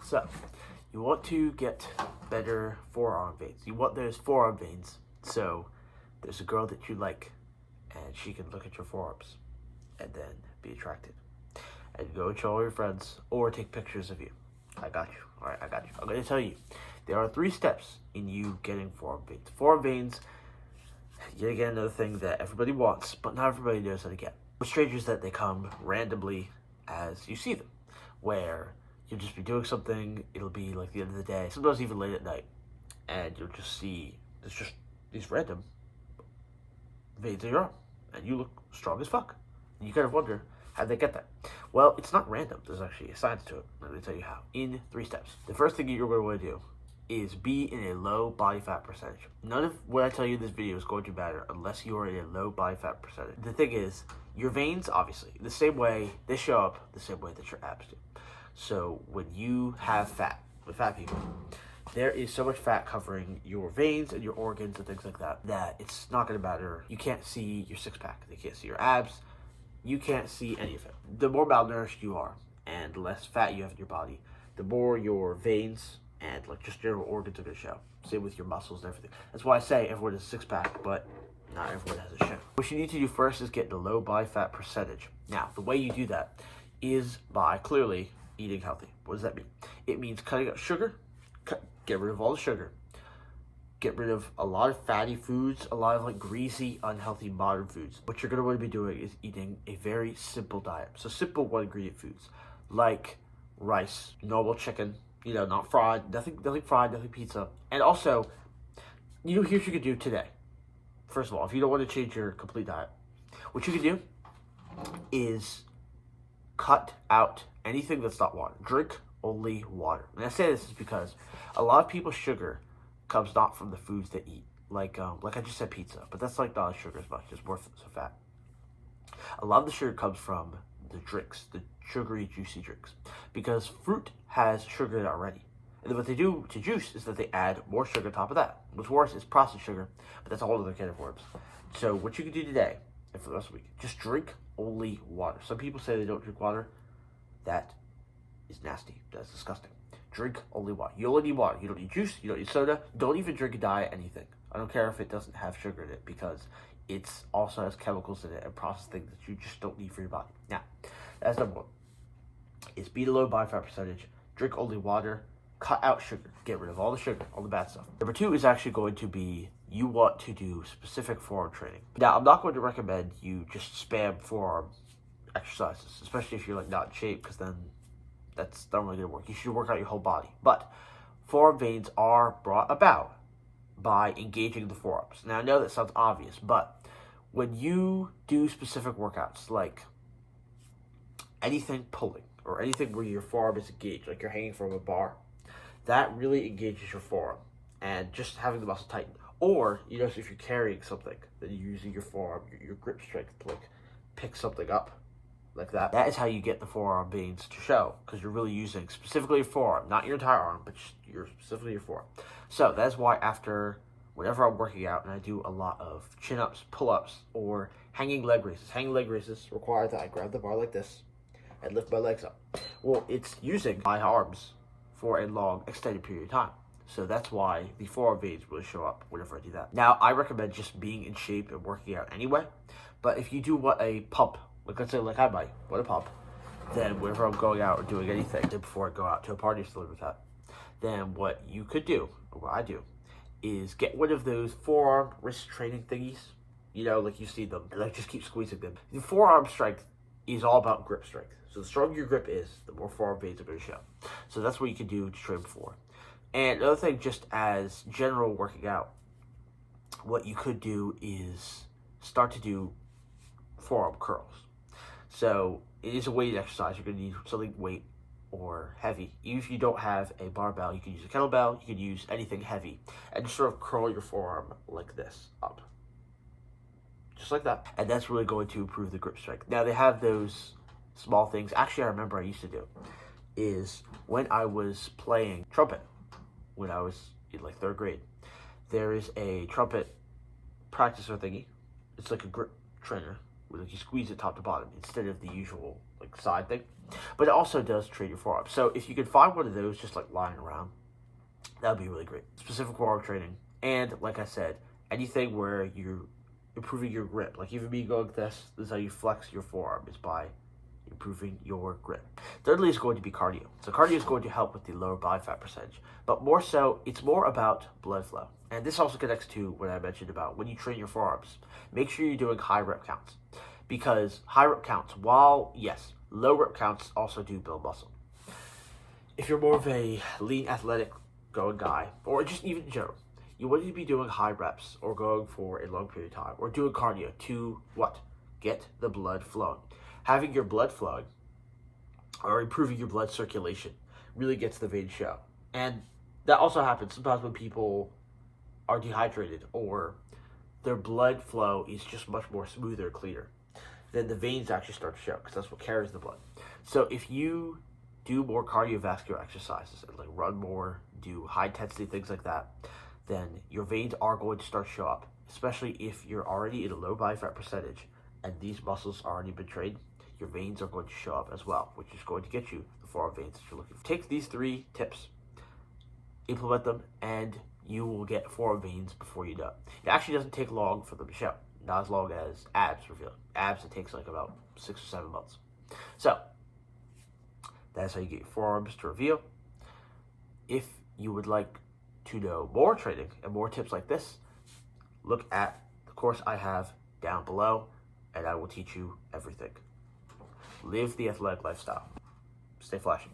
So, you want to get better forearm veins. You want those forearm veins. So, there's a girl that you like, and she can look at your forearms and then be attracted. And go and show all your friends or take pictures of you. I got you. All right, I got you. I'm going to tell you, there are 3 steps in you getting forearm veins. Forearm veins, yet again, another thing that everybody wants, but not everybody knows how to get. For strangers, that they come randomly as you see them, where you'll just be doing something, it'll be like the end of the day, sometimes even late at night, and you'll just see, there's just these random veins in your arm, and you look strong as fuck. And you kind of wonder, how'd they get that? Well, it's not random. There's actually a science to it. Let me tell you how. In 3 steps. The first thing you're going to want to do is be in a low body fat percentage. None of what I tell you in this video is going to matter unless you are in a low body fat percentage. The thing is, your veins, obviously, the same way they show up, the same way that your abs do. So when you have fat, with fat people, there is so much fat covering your veins and your organs and things like that, that it's not going to matter. You can't see your six-pack. They can't see your abs. You can't see any of it. The more malnourished you are and the less fat you have in your body, the more your veins and like just general organs are going to show. Same with your muscles and everything. That's why I say everyone has a six-pack, but not everyone has a show. What you need to do first is get the low body fat percentage. Now, the way you do that is by clearly eating healthy. What does that mean? It means cutting out sugar, get rid of all the sugar, get rid of a lot of fatty foods, a lot of like greasy, unhealthy modern foods. What you're going to want to be doing is eating a very simple diet. So simple one ingredient foods like rice, normal chicken, not fried, nothing fried, nothing pizza. And also, here's what you can do today. First of all, if you don't want to change your complete diet, what you can do is cut out anything that's not water. Drink only water. And I say this is because a lot of people's sugar comes not from the foods they eat. Like I just said, pizza. But that's like not sugar as much. It's more so fat. A lot of the sugar comes from the drinks, the sugary, juicy drinks. Because fruit has sugar in it already. And then what they do to juice is that they add more sugar on top of that. What's worse is processed sugar, but that's a whole other can of worms. So what you can do today, and for the rest of the week, just drink only water. Some people say they don't drink water. That is nasty. That's disgusting. Drink only water. You only need water. You don't need juice. You don't need soda. Don't even drink a diet anything. I don't care if it doesn't have sugar in it, because it also has chemicals in it and processed things that you just don't need for your body. Now, that's number 1. Is be the low body fat percentage. Drink only water. Cut out sugar. Get rid of all the sugar, all the bad stuff. Number 2 is actually going to be, you want to do specific forearm training. Now, I'm not going to recommend you just spam forearm exercises, especially if you're like not in shape, because then that's not really going to work. You should work out your whole body. But forearm veins are brought about by engaging the forearms. Now, I know that sounds obvious, but when you do specific workouts, like anything pulling or anything where your forearm is engaged, like you're hanging from a bar, that really engages your forearm, and just having the muscle tighten. Or, if you're carrying something, then you're using your forearm, your grip strength to like pick something up like that. That is how you get the forearm veins to show, because you're really using specifically your forearm, not your entire arm, but specifically your forearm. So that's why whenever I'm working out and I do a lot of chin-ups, pull-ups, or hanging leg raises require that I grab the bar like this and lift my legs up. Well, it's using my arms for a long, extended period of time. So that's why the forearm veins really show up whenever I do that. Now, I recommend just being in shape and working out anyway, but if you do want a pump, like let's say like I might want a pump, then whenever I'm going out or doing anything, then before I go out to a party or something like that, then what you could do, or what I do, is get one of those forearm wrist training thingies. Like you see them, and like just keep squeezing them. The forearm strength is all about grip strength. So the stronger your grip is, the more forearm veins are going to show. So that's what you can do to train before. And another thing, just as general working out, what you could do is start to do forearm curls. So it is a weighted exercise. You're going to need something weight or heavy. Even if you don't have a barbell, you can use a kettlebell. You can use anything heavy, and just sort of curl your forearm like this up, just like that. And that's really going to improve the grip strength. Now, they have those small things. Actually, I remember I used to do is when I was playing trumpet when I was in like 3rd grade. There is a trumpet practicer thingy. It's like a grip trainer where like you squeeze it top to bottom instead of the usual like side thing, but it also does train your forearm. So if you can find one of those just like lying around, that would be really great. Specific forearm training, and like I said, anything where you're improving your grip. Like even me going this is how you flex your forearm, is by improving your grip. Thirdly is going to be cardio. So cardio is going to help with the lower body fat percentage, but more so, it's more about blood flow. And this also connects to what I mentioned about when you train your forearms. Make sure you're doing high rep counts, because high rep counts, while yes, low rep counts also do build muscle. If you're more of a lean, athletic going guy, or just even in general, you want to be doing high reps or going for a long period of time or doing cardio to what? Get the blood flowing. Having your blood flowing or improving your blood circulation really gets the veins show. And that also happens sometimes when people are dehydrated or their blood flow is just much more smoother, cleaner. Then the veins actually start to show because that's what carries the blood. So if you do more cardiovascular exercises and like run more, do high intensity things like that, then your veins are going to start to show up, especially if you're already in a low body fat percentage and these muscles are already been trained. Your veins are going to show up as well, which is going to get you the forearm veins that you're looking for. Take these 3 tips, implement them, and you will get forearm veins before you know. It actually doesn't take long for them to show, not as long as abs reveal. Abs, it takes like about 6 or 7 months. So that's how you get your forearms to reveal. If you would like to know more training and more tips like this, look at the course I have down below, and I will teach you everything. Live the athletic lifestyle. Stay flashy.